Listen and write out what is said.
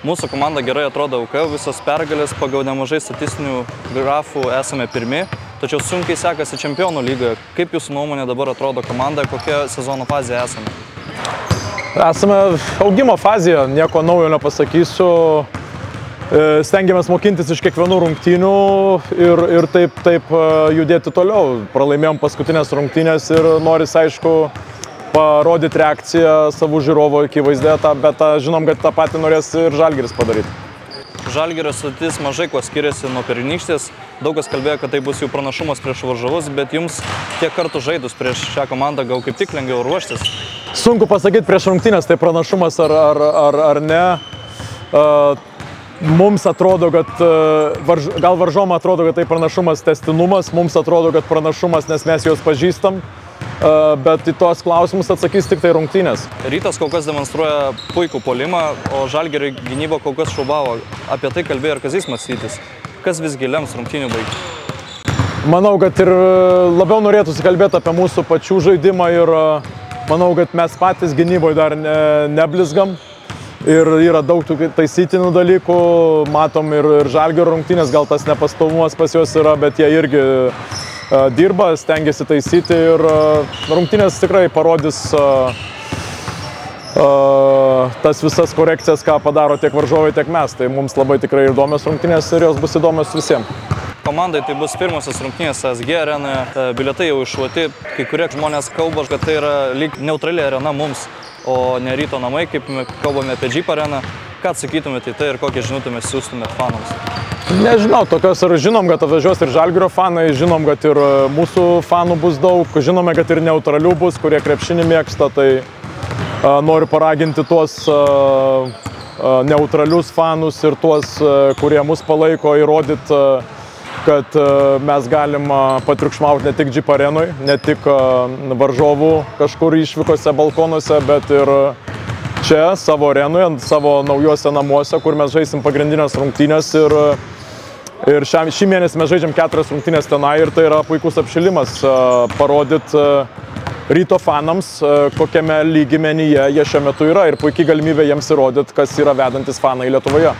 Mūsų komanda gerai atrodo LKL, visos pergalės pagal nemažai statistinių grafų esame pirmi, tačiau sunkiai sekasi Čempionų lygoje. Kaip jūsų nuomonė dabar atrodo komanda, kokia sezono fazėje esame? Esame augimo fazėje, nieko naujo nepasakysiu. Stengiamės mokintis iš kiekvienų rungtynių ir taip judėti toliau. Pralaimėjom paskutinės rungtynės ir noris, aišku, parodyti reakciją savų žiūrovų akivaizdėje, bet žinom, kad tą patį norės ir Žalgiris padaryti. Žalgirio sudėtis mažai kuo skiriasi nuo pernykštės. Daug kas kalbėjo, kad tai bus jų pranašumas prieš varžovus, bet jums tiek kartų žaidus prieš šią komandą gal kaip tik lengviau ruoštis? Sunku pasakyti prieš rungtynės, tai pranašumas ar ne. Mums atrodo, kad gal varžom atrodo, kad tai pranašumas tęstinumas, mums atrodo, kad pranašumas, nes mes juos pažįstam, bet į tuos klausimus atsakys tik tai rungtynės. Rytas kol kas demonstruoja puikų puolimą, o Žalgirio gynyba kol kas šaubavo. Apie tai kalbėjo ir Kazys Masytis. Kas visgi lems rungtynių baigtį? Manau, kad ir labiau norėtųsi kalbėti apie mūsų pačių žaidimą ir manau, kad mes patys gynyboje dar neblizgam. Ir yra daug tų taisytinų dalykų, matom ir Žalgirio rungtynės, gal tas nepastovumas pas juos yra, bet jie irgi dirba, stengiasi taisyti ir rungtynės tikrai parodys tas visas korekcijas, ką padaro tiek varžovai, tiek mes. Tai mums labai tikrai įdomios rungtynės ir jos bus įdomios visiems. Komandai tai bus pirmosios rungtynės SG arenoje, bilietai jau iššluoti, kai kurie žmonės kalba, kad tai yra lyg neutrali arena mums, o ne Ryto namai, kaip kalbame apie Jeep areną. Ką atsakytumėte į tai ir kokią žinutę mes siūstumėte fanams? Nežinau, tokios ir žinom, kad atvažiuos ir Žalgirio fanai, žinom, kad ir mūsų fanų bus daug, žinome, kad ir neutralių bus, kurie krepšinį mėgsta, tai noriu paraginti tuos neutralius fanus ir tuos, kurie mus palaiko, įrodyti, kad mes galim patriukšmauti ne tik Jeep arenui, ne tik varžovų kažkur išvykose, balkonuose, bet ir čia, savo arenoje, savo naujuose namuose, kur mes žaisim pagrindinės rungtynės. Ir šį mėnesį mes žaidžiam 4 rungtynės tenai ir tai yra puikus apšilimas parodyti Ryto fanams, kokiame lygimenyje jie šiuo metu yra ir puikiai galimybė jiems įrodyti, kas yra vedantis fanai Lietuvoje.